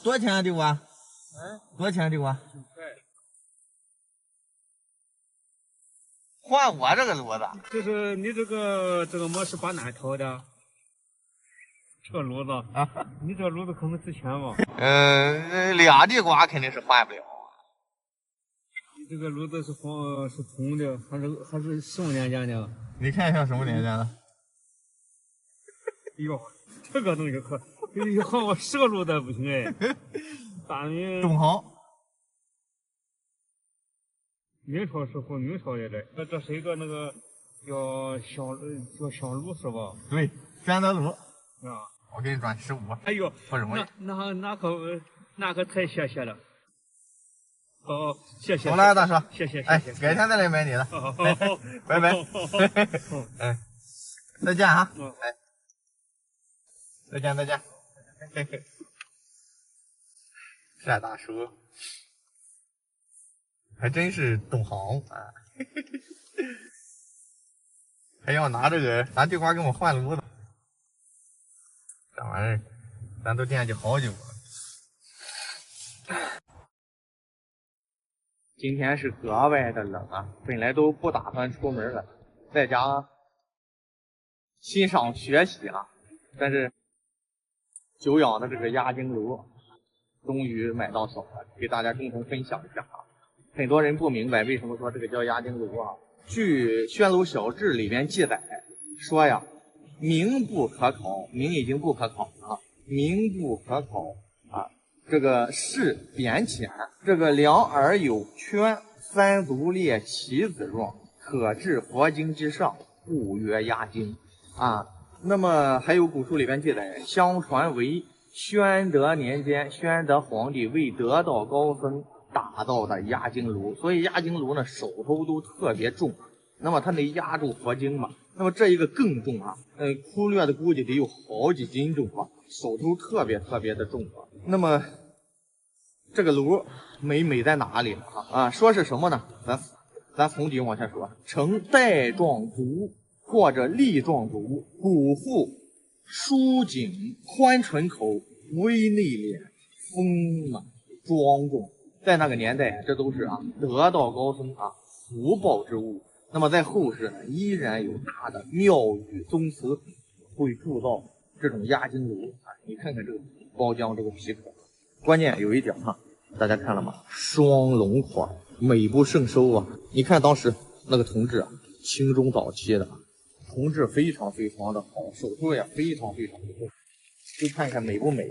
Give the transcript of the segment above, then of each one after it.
多少钱的碗？多少钱的碗？换我这个炉子。就是你这个么是把哪偷的？这炉子啊，你这炉子可能值钱吧？俩地瓜肯定是换不了。你这个炉子是铜的，还是什么年间的？你看一下什么年间的？哎呦，这个东西可，换我10个炉子不行哎。大明中行。明朝时候，明朝也在。这是一个那个叫香炉是吧？对，宣德炉。啊。我给你转15。哎呦，不容易。那可太谢谢了。好，谢谢。好了，大叔。谢谢。哎，改天再来买你的。好，拜拜。哎，再见哈。哎，再见。单大叔还真是懂行啊，还要拿地瓜给我换炉子，这玩意儿咱都惦记好久了。今天是格外的冷啊，本来都不打算出门了，在家欣赏学习啊，但是久仰的这个压惊炉终于买到手了，给大家共同分享一下啊。很多人不明白为什么说这个叫压惊炉啊。据《宣炉小志》里面记载说呀，名不可考，名已经不可考了，名不可考啊。这个是扁浅，这个两耳有圈，三足列旗子状，可置佛经之上，故曰压惊啊。那么还有古书里边记载，相传为宣德年间，宣德皇帝为得道高僧打造的压惊炉，所以压惊炉呢手头都特别重，那么它得压住佛经嘛，那么这一个更重啊，粗略的估计得有好几斤重啊，手头特别的重啊。那么这个炉美在哪里啊？说是什么呢？咱从底往下说，呈带状足或者粒状足，骨腹舒颈，宽唇口，微内敛，丰满庄重。在那个年代，这都是得道高僧福报之物。那么在后世呢，依然有大的庙宇宗祠会铸造这种压惊炉啊。你看看这个包浆这个皮壳，关键有一点大家看了吗？双龙款，美不胜收啊！你看当时那个铜制清中早期的铜制非常的好，手头也非常的重，就看看美不美。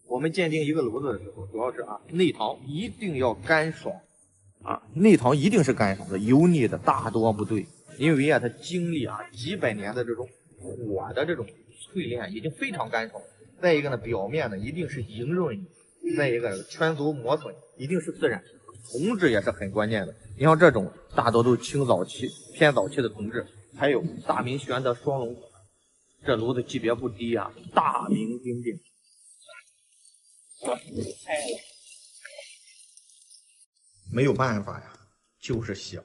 我们鉴定一个炉子的时候，主要是内堂一定要干爽内堂一定是干爽的，油腻的大多不对，因为它经历几百年的这种火的这种淬炼，已经非常干爽。再一个呢，表面呢一定是莹润，再一个圈足磨损一定是自然，铜质也是很关键的。你像这种大多都清早期偏早期的铜质，还有大明宣德双龙，这炉子级别不低大明金锭。没有办法呀，就是小。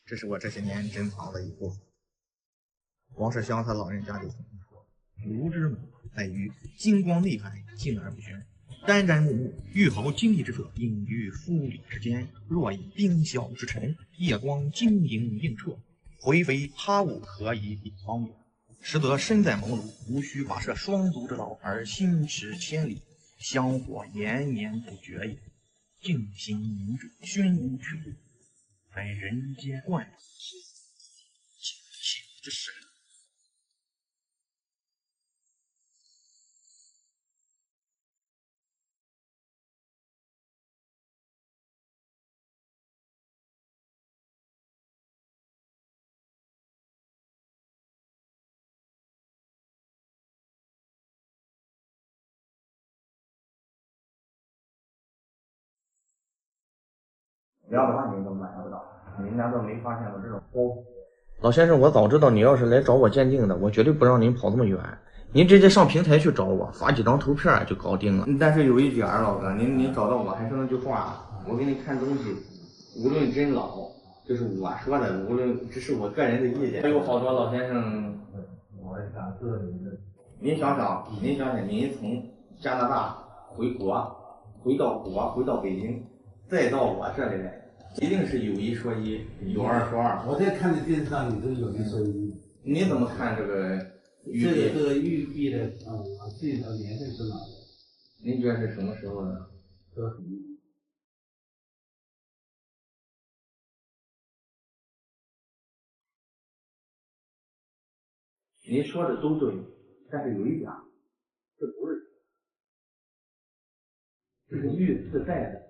这是我这些年珍藏的一部分。王世襄他老人家就曾说：“炉之美在于金光内含，静而不宣，沾沾木木，玉毫金粒之色，隐于肤里之间。若以冰绡之尘，夜光晶莹映彻，回非他物可以比方也。实则身在茅庐，无需跋涉双足之劳，而心驰千里，香火延年不绝也。静心明者，宣无去路，在人间万境之神。”200你都买不到，人家都没发现过这种高。老先生，我早知道你要是来找我鉴定的，我绝对不让您跑这么远，您直接上平台去找我，发几张图片就搞定了。但是有一点，老哥，您找到我还是那句话，我给你看东西无论真老，这是我说的，无论这是我个人的意见。有好多老先生，您想想，您从加拿大回到北京，再到我这里来，一定是有一说一，有二说二。我在看的电视上你都有一说一。你怎么看这个玉璧？这个玉璧的，最早年份是哪的？您觉得是什么时候的？都很您说的都对，但是有一点，这不是，这是玉自带的。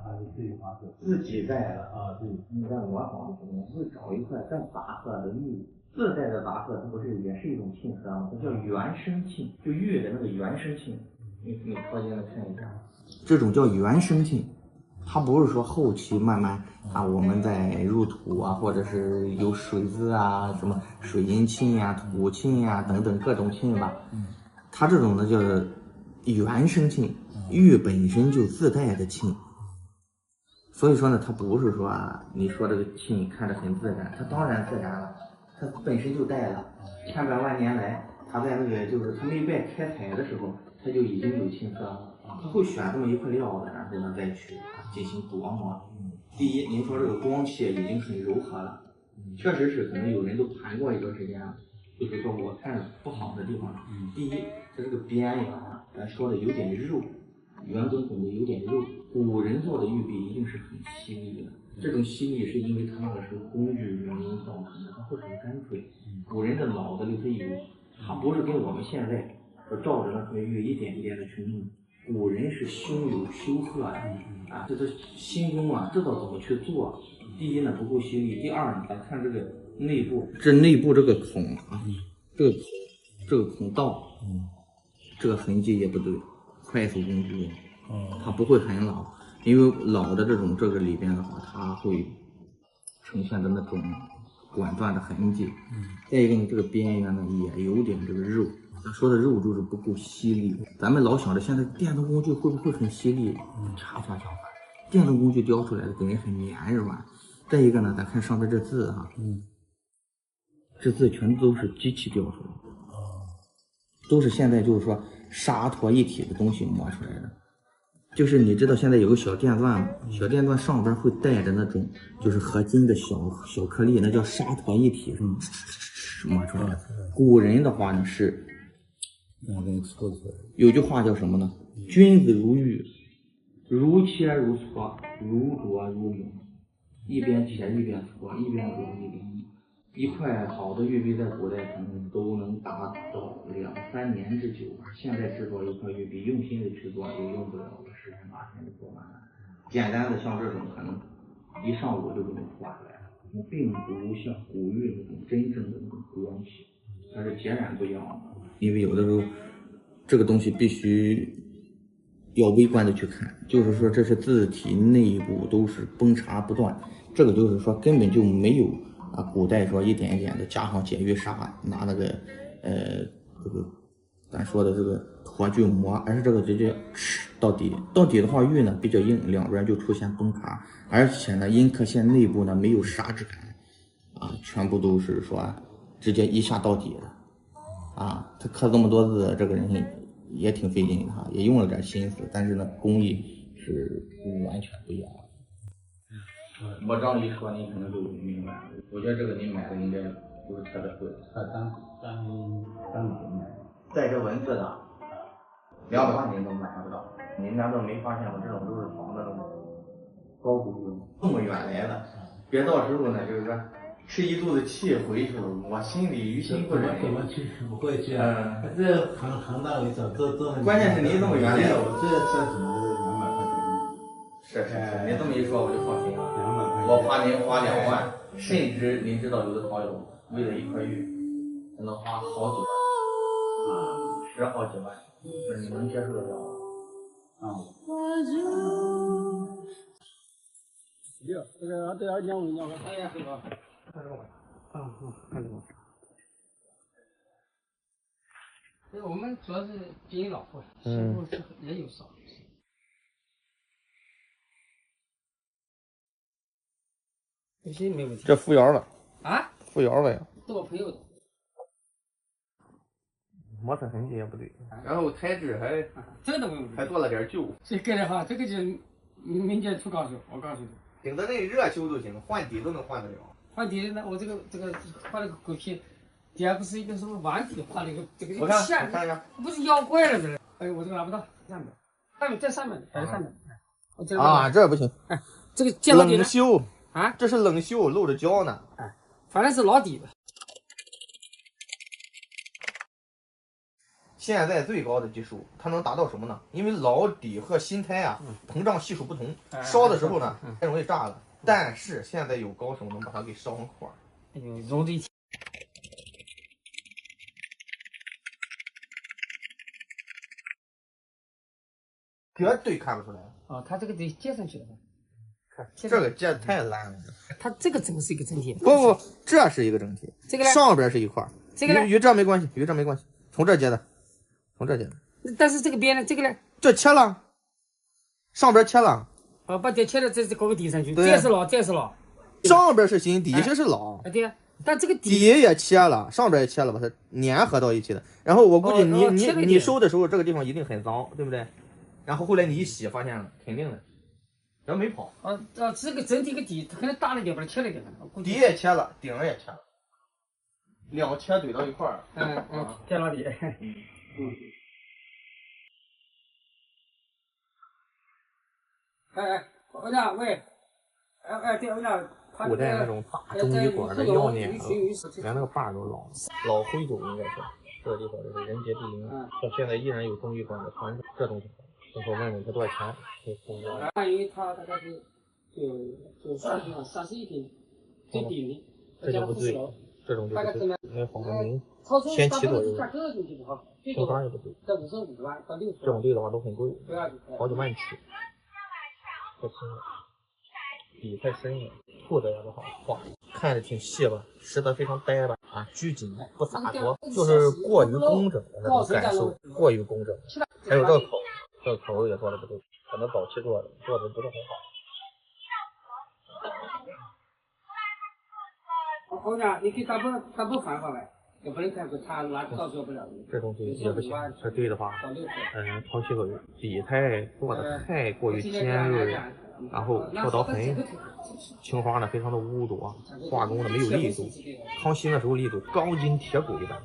它是自己发射，自己带的对。你在模仿的时候会找一块带杂色的玉，自带的杂色，它不是也是一种沁色吗？它叫原生沁，就玉的那个原生沁。你靠近了看一下，这种叫原生沁，它不是说后期慢慢我们在入土或者是有水渍什么水银沁土沁等等各种沁吧，它这种呢叫原生沁，玉本身就自带的沁。所以说呢，它不是说你说这个沁看着很自然，它当然自然了，它本身就带了，千百万年来，它在那个就是它没被开采的时候，它就已经有沁色了，它会选这么一块料子，然后呢再去进行琢磨。第一，您说这个光气已经很柔和了，确实是可能有人都盘过一段时间了，就是说我看不好的地方，第一，它这个边缘咱说的有点肉。圆滚滚的有点肉，古人造的玉璧一定是很细腻的。这种细腻是因为他那个时候工具原因造成的，它会很干脆。古人的脑子里头有，它不是跟我们现在照着那块玉一点一点的去弄。古人是胸有丘壑的这心中知道怎么去做。第一呢不够犀利，第二呢咱看这个内部，这内部这个孔这个孔道，这个痕迹也不对。快速工具，它不会很老，因为老的这个里边的话，它会呈现的那种管状的痕迹。再一个呢，这个边缘呢也有点这个肉，咱说的肉就是不够犀利。咱们老想着现在电动工具会不会很犀利？恰相反，电动工具雕出来的给人很绵软。再一个呢，咱看上面这字这字全都是机器雕出来的。都是现在就是说沙坨一体的东西磨出来的，就是你知道现在有个小电钻吗？小电钻上边会带着那种就是合金的小颗粒，那叫沙坨一体磨出来的。古人的话呢是，有句话叫什么呢？君子如玉，如切如磋，如琢如磨，一边切一边搓，一边琢一边磨。一块好的玉璧在古代可能都能达到2、3年之久，现在制作一块玉璧，用心的去做，也用不了个10天8天就做完了。简单的像这种可能1上午就给你做出来了，并不像古玉那种真正的那种光气，它是截然不一样的。因为有的时候这个东西必须要微观的去看，就是说这是字体内部都是崩塌不断，这个就是说根本就没有古代说一点一点的加上解玉砂，拿那个这个咱说的这个脱锯磨，而是这个直接到底的话，玉呢比较硬，两边就出现崩塌，而且呢阴刻线内部呢没有砂质感全部都是说直接一下到底的他刻这么多字，这个人也挺费劲的也用了点心思，但是呢工艺是完全不一样的。我这么一说，您可能就明白了。我觉得这个您买的应该不是特别贵，单独买。带着文字的200万您都买不到。您难道没发现吗？这种都是仿的高古玉，这么远来的，别到时候呢，就是说吃一肚子气回去了，我心里于心不忍。怎么去？不会去这行大为早，关键是您这么远来的，我这车怎么200块钱？是，您这么一说我就放心了。我怕您花2万，甚至您知道有的好友为了一块玉，能花好几万，10好几万，你能接受得了吗？这个都要2万，哎呀，这个，看着我，看着我。这个我们主要是经营老货，新货是也有少。有些没问题。这扶摇了啊？扶摇了呀。都我朋友的。摩擦痕迹也不对，然后胎质还这个都没问题，还做了点旧。所以改的话，这个就是民间初高手，我告诉你。顶着那热修就行，换底都能换得了。换底呢，我这个换了个狗皮，底下不是一个什么丸体，换了一个这个我看线，我看一下，不是妖怪了这是。哎，我这个拿不到，上面在上面，摆在上面。我这啊，这不行，哎，这个见到底了冷修啊，这是冷修，漏着胶呢。哎，反正是老底的。现在最高的技术，它能达到什么呢？因为老底和新胎啊，膨胀系数不同，烧的时候呢，太容易炸了。但是现在有高手能把它给烧成块儿。哎呦，融在一起。绝对看不出来。哦，它这个得接上去了。看这个接太烂了。它这个整是一个整体。不，这是一个整体。这个呢？上边是一块儿。这个呢？与这没关系，与这没关系。从这接的，从这接的。但是这个边呢？这个呢？这切了，上边切了。把这切了，这搞个底上去。这是老，这是老。上边是新，底下是老。啊，对呀。但这个底也切了，上边也切了，把它粘合到一起的。然后我估计你收的时候，这个地方一定很脏，对不对？然后后来你一洗，发现了，肯定的，人没跑。这个整体个底，它可能大了一点，把它切了一点。底也切了，顶也切了，两切怼到一块儿。切到底。欧阳喂，对，欧阳。古代那种大中医馆的药碾子，连那个把都老徽州应该是这个地方就是人杰地灵，到现在依然有中医馆的传承。这东西，我说问问他多少钱？因为它大概是就31平，最顶的。这就不对，这种就不对，应该仿个名，1000起左右。通常也不对，在55万到60万。这种对的话都很贵，好几万起。这是底太深了，兔子也不好画，看着挺细吧，实则非常呆吧啊，拘谨不洒脱，就是过于工整的那种感受，过于工整。还有这个口，这个口也做的不对，可能早期做的不是很好。欧阳，你可以打不反话呗，也不能看出他拿到做不了。这东西也不行，这对的话，长期口底胎做的太过于尖锐。然后做刀痕，青花呢非常的污浊，画工呢没有力度。康熙那时候力度钢筋铁骨一般，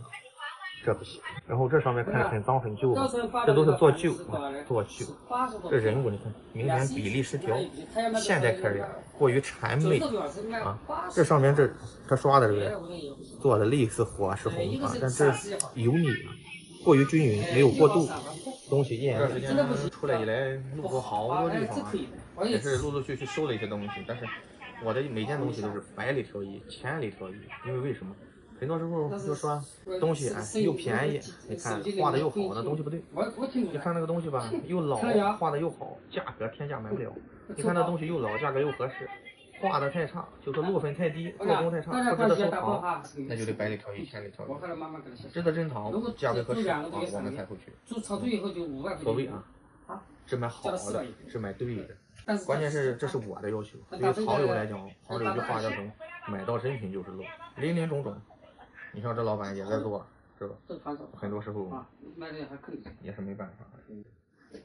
这不行。然后这上面看着很脏很旧，这都是做旧啊，做旧。这人物你看，明显比例失调，现代开始过于谄媚啊。这上面这刷的这个做的类似火是红啊，但这油腻过于均匀，没有过度。东西一眼这时间出来以来，路过好多地方，也是陆陆续续收了一些东西。但是我的每件东西都是百里挑一，千里挑一。因为什么？很多时候就说东西又便宜，你看画的又好，那东西不对。你看那个东西吧，又老，画的又好，价格天价买不了。你看那东西又老，价格又合适，画的太差，就是落分太低，做工太差，不值得收藏，那就得百里挑一，千里挑一。值得珍藏，价位合适啊，我们才会去。所谓啊，只买好的，只买对的。关键是这是我的要求，对于藏友来讲，藏有一句话叫什么？买到真品就是漏，林林种种。你像这老板也在做，是吧？很多时候也是没办法。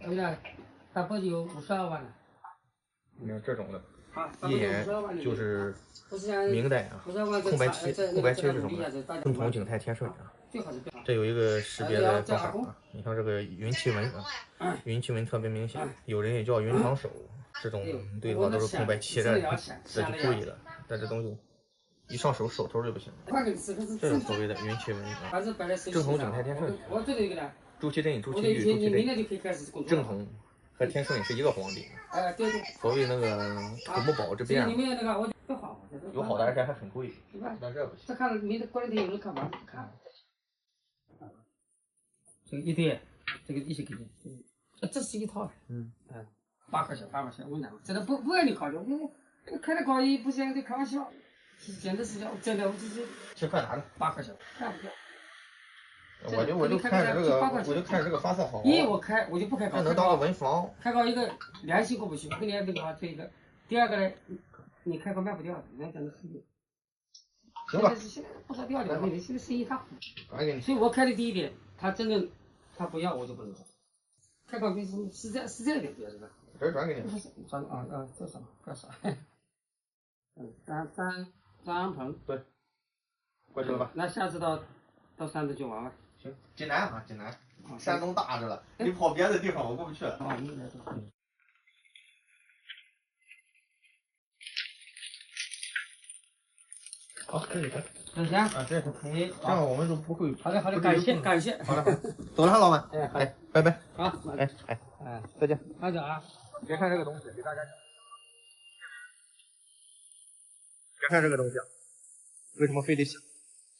对了，大伯有52万了。你看这种的，一眼就是明代啊，空白漆是什么？正统景泰天顺啊。这有一个识别的方法啊，你看这个云旗纹啊，云旗纹特别明显，有人也叫云长手，这种对的话都是空白漆这就注意了，但这东西一上手头就不行。这是所谓的云旗纹啊，正统景泰天顺，朱祁镇、朱祁钰、朱祁镇，正统和天顺是一个皇帝。所谓那个土木堡之变，有好的而且还很贵，但这不行。这看了没得过两天有人看房看。这个一对，这个一起给你，这是一套，8块钱，我讲，真的不让你考虑，我开的高一不行，这开玩笑，简直是真的，我就是这快拿着8块钱，看不掉。我就看着这个发色好。我就不开高，这能当个文房。开高一个联系过不去，跟联系的话这一个，第二个呢，你开口卖不掉，人家讲的是。行吧。现在不好调的，你现在生意他，转给你。所以我开的低一点，他真的他不要我就不能开。开口跟是这一点不要是吧？这转给你。转这什么？干啥？张鹏。对。过去了吧？那下次到山东去玩玩。行，济南啊，济南。山东大着了，你跑别的地方我过不去。哦，你来这。好，这里。等一下啊，这是可以。这样我们就不会。好的，感谢。好了，走了，老板。哎，拜拜。好，再见。慢走啊。别看这个东西，给大家讲。别看这个东西啊，为什么非得想？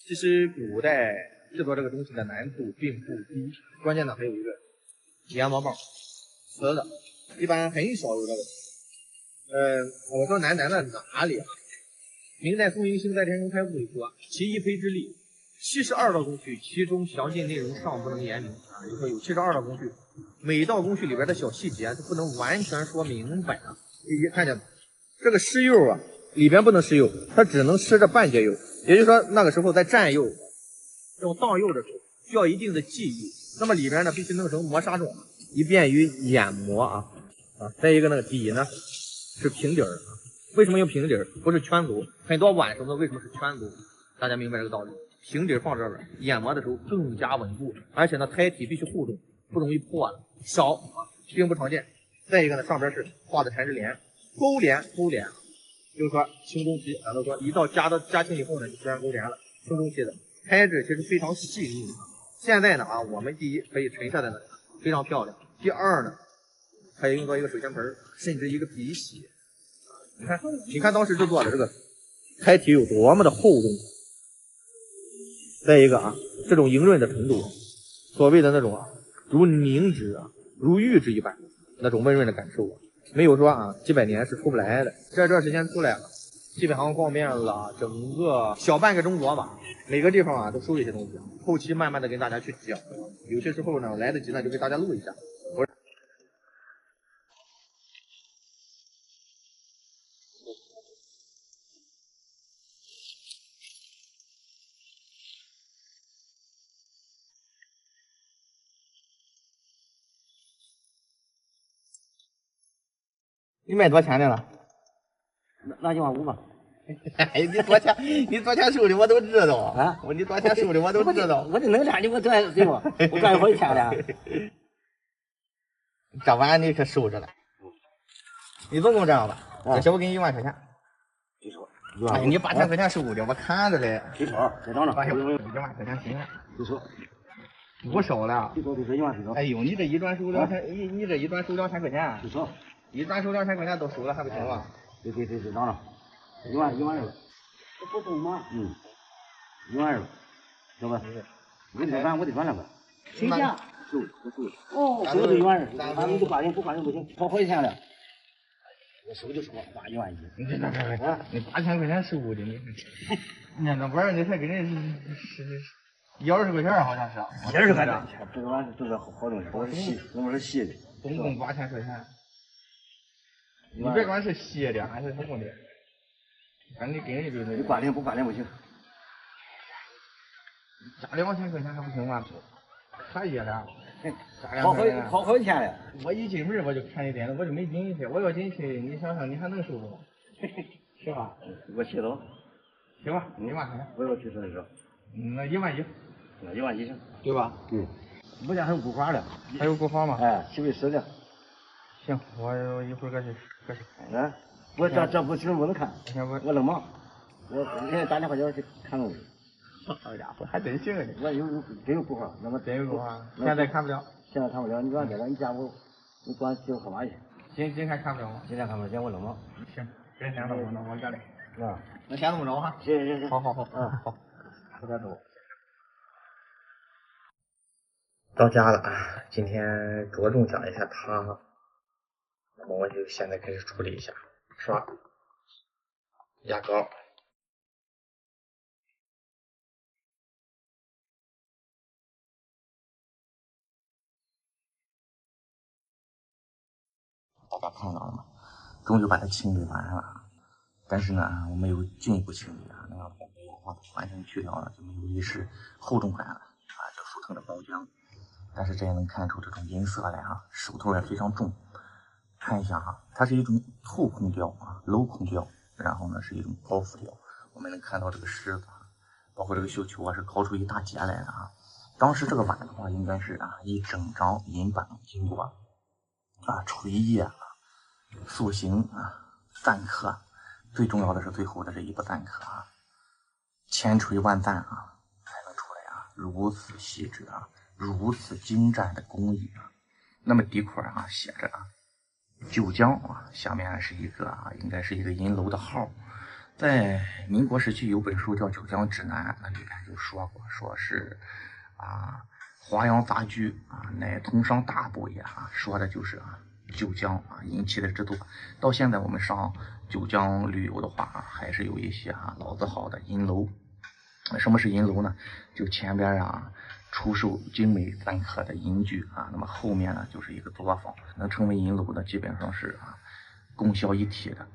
其实古代制作这个东西的难度并不低，关键呢还有一个研磨棒，瓷的，一般很少有这个。我说难在哪里啊？明代宋应星在《天中开赋》里说：“其一胚之力，72道工序，其中详尽内容尚不能言明啊。”也就是说有72道工序，每道工序里边的小细节就不能完全说明白啊。你看见吗？这个施釉啊，里边不能施釉，它只能施着半截釉。也就是说，那个时候在蘸釉、这种荡釉的时候，需要一定的技艺。那么里边呢，必须弄成磨砂状，以便于研磨啊。再一个那个底呢是平底儿啊。为什么用平底儿，不是圈足？很多碗什么为什么是圈足？大家明白这个道理？平底儿放这儿，研磨的时候更加稳固，而且呢，胎体必须互动，不容易破了。少啊，并不常见。再一个呢，上边是画的全是连，勾连，就是说清中期，咱都说一到嘉庆以后呢，就自然勾连了。清中期的胎质其实非常细腻。现在呢我们第一可以陈设在那里，非常漂亮。第二呢，可以用作一个水仙盆，甚至一个笔洗。你看当时制作的这个胎体有多么的厚重。再一个这种莹润的程度，所谓的那种如凝脂如玉质一般那种温润的感受没有说几百年是出不来的。这段时间出来了，基本上逛遍了整个小半个中国吧，每个地方都收一些东西，后期慢慢的跟大家去讲，有些时候呢来得及呢就给大家录一下。你卖多钱的了？那就往5吧。哎，你多钱收的我都知道啊！你多钱收的我都知道。我就能赚的，我赚对吧？我赚好几天了。这碗你可收着了。你总共这样吧，这些我给你1万块钱。你说，哎，你8000块钱收的，我看着嘞。最少，再涨涨。哎呦，1万块钱行了。最少。不少了。最少1万最少。哎呦，你这一转收2000，你这一转收2000块钱。最少。一转收2000块钱都收了还不行吗？对，涨涨。1万2了。这不懂吗？1万2了，知道吧？我得赚2万。谁家？收，我收。哦，收就1万2，咱们就花人，不花人不行，跑好几天了。我收就收，花1万1。你8000块钱收的，你看那玩意儿，你才给人120块钱好像是。120块钱，这个玩意都是好东西，都是细的。总共8000块钱。你别管是细的还是什么的，反正你给人就是。你管定不行。加2000块钱还不行吗？可以了。跑好几天了。我一进门我就看你点了，我就没进去。我要进去，你想想你还能收不？是吧？我去了。行吧，1万块钱。我要去说的是。那1万1。那1万1行。对吧？我家还有古花的。还有古花吗？哎，7位10的。行，我一会儿过去看。我这不行，不能看。我冷忙。我现在打电话叫我去看东西。好家伙，还真行啊！我真有古花，那么真有古花。现在看不了。现在看不了，你让别人，你加我，你管接我干嘛去？今天看不了吗？今天看不了，今天我冷忙。行，今天我这里。是吧？那先这么着哈。行。好。好。快点走。到家了，今天着重讲一下它，那么我就现在开始处理一下，刷牙膏。大家看到了吗？终于把它清理完了。但是呢，我没有进一步清理啊，那样的话没有把它完全去掉了，就没有遗失厚重款了啊，这树藤的包浆。但是这也能看出这种音色来啊，手头也非常重。看一下哈，它是一种兔孔调啊，镂孔调，然后呢是一种包覆调。我们能看到这个狮子，包括这个绣球啊，是高出一大截来的啊。当时这个碗的话，应该是啊一整张银板经过啊锤液啊、塑形啊、錾刻，最重要的是最后的这一步錾刻啊，千锤万赞啊，才能出来啊，如此细致啊，如此精湛的工艺啊。那么底块啊写着啊九江啊，下面是一个啊，应该是一个银楼的号。在民国时期有本书叫《九江指南》，那里面就说过，说是啊华阳杂居啊，乃通商大部也啊，说的就是啊九江啊银器的制作。到现在我们上九江旅游的话啊，还是有一些啊老字号的银楼。什么是银楼呢？就前边啊出售精美錾刻的银具啊，那么后面呢就是一个作坊，能成为银楼的基本上是啊供销一体的。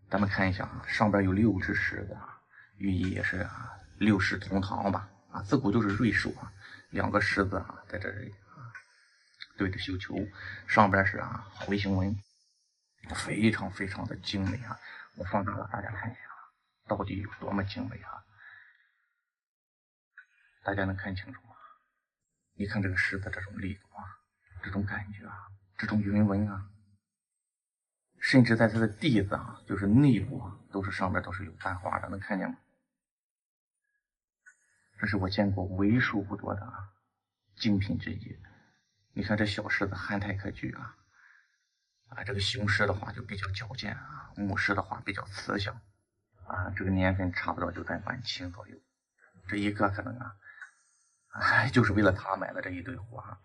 咱们看一下啊，上边有6只狮子啊，寓意也是啊六世同堂吧啊，自古就是瑞兽啊，2个狮子啊在这里啊对着绣球，上边是啊回形纹，非常非常的精美啊。我放大了大家看一下，到底有多么精美啊！大家能看清楚吗？你看这个狮子这种力度啊，这种感觉啊，这种云纹啊，甚至在它的蒂子啊，就是内部啊，都是上面都是有斑花的，能看见吗？这是我见过为数不多的啊精品之一。你看这小狮子憨态可掬啊，这个雄狮的话就比较矫健啊，母狮的话比较慈祥啊，这个年份差不多就在晚清左右。这一个可能啊，就是为了他买的这一堆货啊。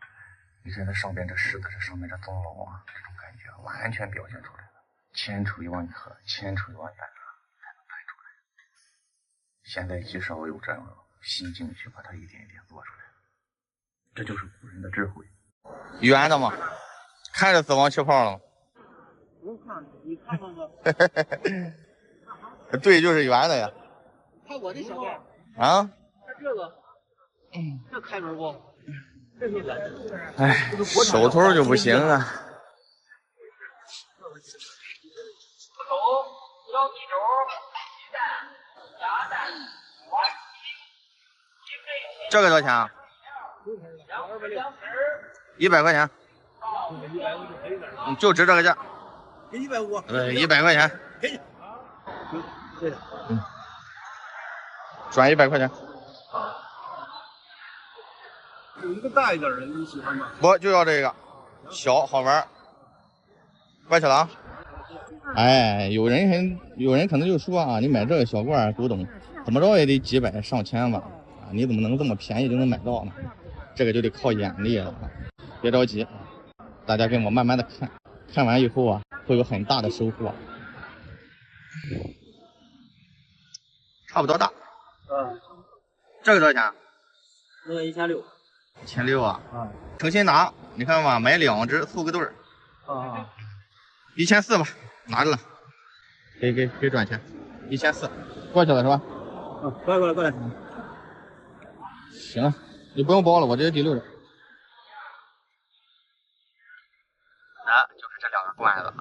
你看它上边这狮子，这上面这鬃毛啊，这种感觉完全表现出来了，千锤万刻，千锤万钧啊，才能拍出来。现在极少有这样的心境去把它一点一点做出来，这就是古人的智慧。圆的吗？看着死亡气泡了吗？我看你看看吧。对，就是圆的呀。看我的小盖啊？看这个，这开门不？这是圆的。哎，手头就不行啊。这个多少钱啊？100块钱。就值这个价。给150。对，100块钱。给你。谢谢。转100块钱。有一个大一点的，你喜欢吗？我就要这个，小好玩。过去了啊。哎，有人可能就说啊，你买这个小罐古董，怎么着也得几百上千吧？啊，你怎么能这么便宜就能买到呢？这个就得靠眼力了啊！别着急，大家跟我慢慢的看，看完以后啊，会有很大的收获。差不多大。这个多少钱？那个1600。1600啊？诚心拿，你看吧，买2只凑个对儿。1400吧，拿着了。给转钱，1400，过去了是吧？过来。行，你不用包了，我直接提溜着。就是这2个罐子。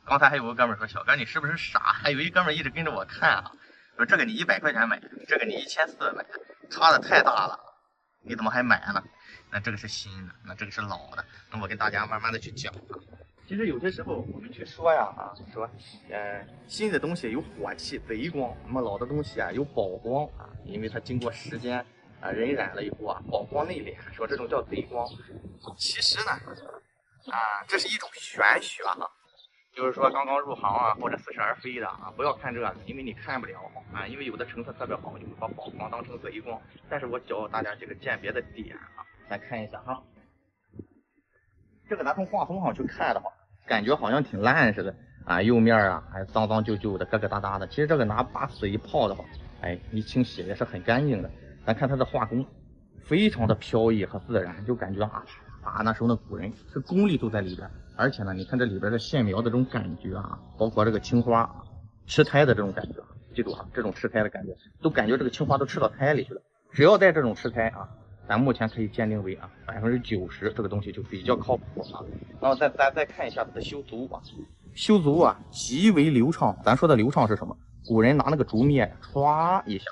刚才还有个哥们说，小哥你是不是傻？还有一哥们一直跟着我看啊，说这个你100块钱买，这个你1400买，差的太大了，你怎么还买呢？那这个是新的，那这个是老的，那我跟大家慢慢的去讲啊。其实有些时候我们去说呀说，新的东西有火气贼光，那么老的东西啊有宝光啊，因为它经过时间啊荏苒了以后啊，宝光内敛，说这种叫贼光。其实呢这是一种玄学哈，就是说刚刚入行啊或者似是而非的啊，不要看这个，因为你看不了啊，因为有的成色特别好，就会把宝光当成贼光。但是我教大家几个鉴别的点啊，来看一下哈。这个咱从画风上去看的话，感觉好像挺烂似的啊，釉面啊还脏脏旧旧的，疙疙瘩瘩的。其实这个把水一泡的话，一清洗也是很干净的。咱看它的画工，非常的飘逸和自然，就感觉那时候的古人这功力都在里边。而且呢，你看这里边的线描的这种感觉啊，包括这个青花吃胎的这种感觉，记住啊，这种吃胎的感觉，都感觉这个青花都吃到胎里去了。只要带这种吃胎啊，咱目前可以鉴定为啊90%这个东西就比较靠谱啊。然后咱再看一下它的修足啊，修足啊极为流畅。咱说的流畅是什么？古人拿那个竹篾歘一下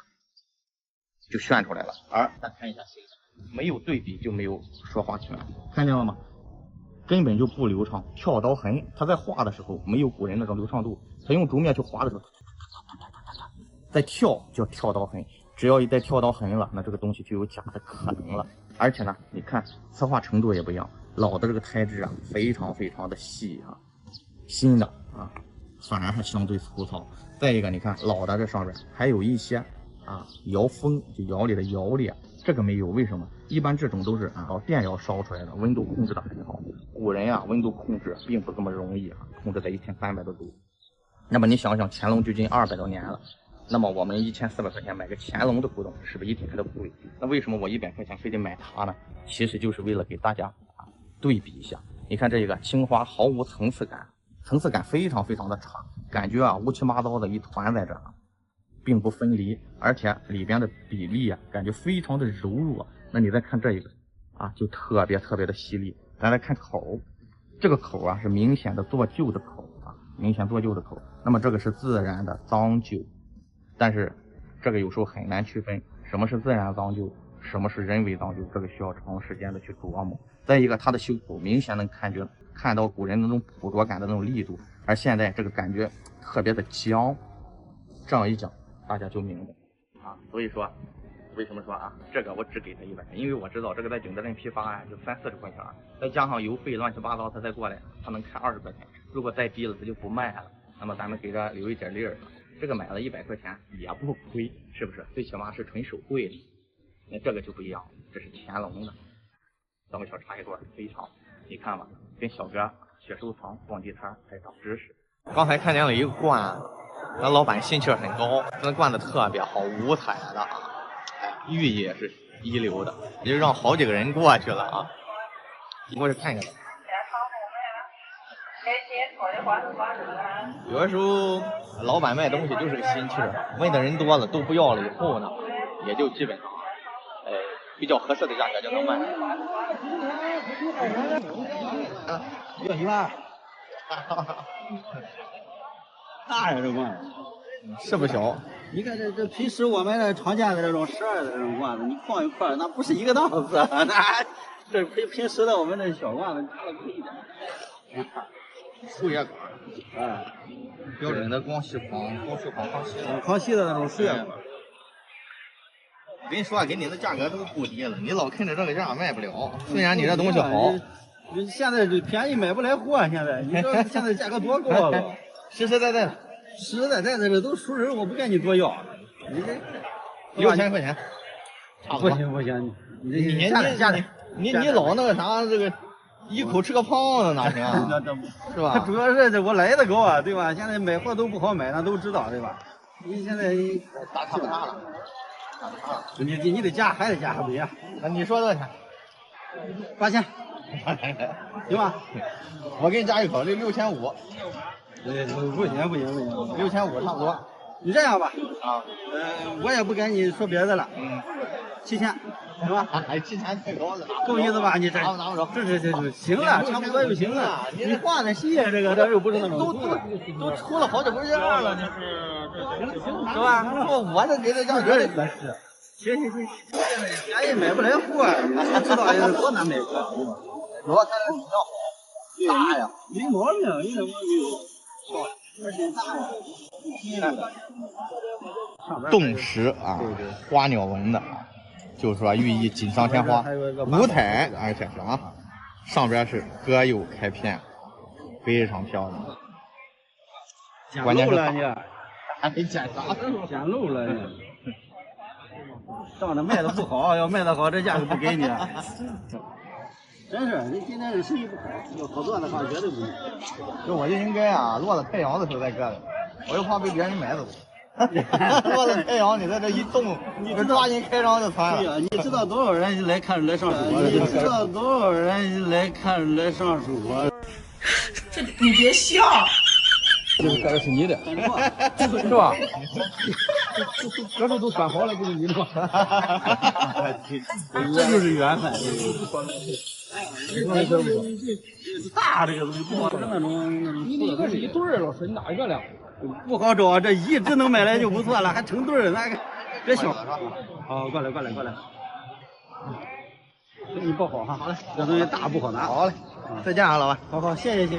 就旋出来了，而咱看一下现在没有对比就没有说话权，看见了吗？根本就不流畅，跳刀痕。他在画的时候没有古人那种流畅度，他用竹篾去划的时候，再跳叫跳刀痕。只要一带跳刀痕了，那这个东西就有假的可能了。而且呢，你看磁化程度也不一样，老的这个胎质啊，非常非常的细啊，新的啊反而还相对粗糙。再一个，你看老的这上边还有一些啊窑封，就窑里的窑裂，这个没有，为什么？一般这种都是按照电窑烧出来的，温度控制的很好。古人啊，温度控制并不这么容易啊，控制在1300多度。那么你想想，乾隆距今200多年了，那么我们1400块钱买个乾隆的古董，是不是一点都不贵？那为什么我100块钱非得买它呢？其实就是为了给大家啊对比一下。你看这个青花毫无层次感，层次感非常非常的差，感觉啊乌七八糟的一团在这儿，并不分离，而且里边的比例啊，感觉非常的柔弱。那你再看这一个啊，就特别特别的犀利。咱来看口，这个口啊是明显的做旧的口啊，明显做旧的口。那么这个是自然的脏旧，但是这个有时候很难区分什么是自然脏旧，什么是人为脏旧，这个需要长时间的去琢磨。再一个，它的修口明显能看到古人那种捕捉感的那种力度，而现在这个感觉特别的僵。这样一讲，大家就明白啊。所以说，为什么说啊，这个我只给他100块，因为我知道这个在景德镇批发啊就30-40块钱，再加上邮费乱七八糟，他再过来，他能开20块钱。如果再低了，他就不卖了。那么咱们给他留一点利润，这个买了100块钱也不亏，是不是？最起码是纯手绘的。那这个就不一样，这是乾隆的。咱们小茶叶段非常，你看吧，跟小哥学收藏、逛地摊还长知识。刚才看见了一个罐，那老板心气儿很高，那罐子特别好，五彩的啊，哎，寓意也是一流的，也就让好几个人过去了啊。你过去看看。有的时候老板卖东西就是个心气儿，问的人多了都不要了以后呢，也就基本上，比较合适的价格就能卖。要几万？大呀，这罐子是不小。你看这平时我们这常见的这种12的这种罐子，你放一块那不是一个档次，那这平时的我们这小罐子差了贵一点。树叶管，标准的光绪框康熙的那种树叶管。我跟你说，给你的价格都不低了，你老看着这个价卖不了。虽然你这东西好，你现在这便宜买不来货，现在你说现在价格多高了？实实在在的，实实在在的这都熟人，我不跟你多要。你这6000块钱，差不多。不行不行，你下来，你老那个啥，这个一口吃个胖子哪行啊？是吧？主要是这我来的高啊，对吧？现在买货都不好买，那都知道，对吧？你现在打差不大了，你得加，还得加，还不行？那你说多少钱？8000，行吧？我给你加一口，这6500。不行，6500差不多。你这样吧，啊，我也不跟你说别的了，7000，行吧？哎，7000太高了，够意思吧？你这拿不着，这行了，差不多就行了。你画的细，这又不是那种都出了好几回样了，这是，是吧？我这给的价格，行，便宜买不来货，你知道多难买货，主要看这比较好，大呀，没毛病，一点毛病没有。而且大呀，冻石啊，花鸟纹的，就是说寓意锦上添花，五彩，而且是啊，上边是各有开片，非常漂亮。关键是了你，还没捡啥？捡漏了你。仗着卖的不好，要卖的好，这价格不给你。真是，你今天这生意不好，要好做的话绝对不行。这我就应该啊，落了太阳的时候再割的，我又怕被别人买走。落了太阳，你在这一冻，你这抓紧开张就穿了。对呀，你知道多少人来看来上手啊？你知道多少人来看来上手啊？这你别笑。这个是你的，是吧？这都算好了，不是你的吗？这就是缘分。大这个东西不好找，那种你那个是一对儿，老师，你哪一个了？不好找，这一只能买来就不错了，还成对儿，那个别小。好，过来。给你抱好哈。好嘞，这东西大不好拿。好嘞，再见啊，老板。好，谢谢。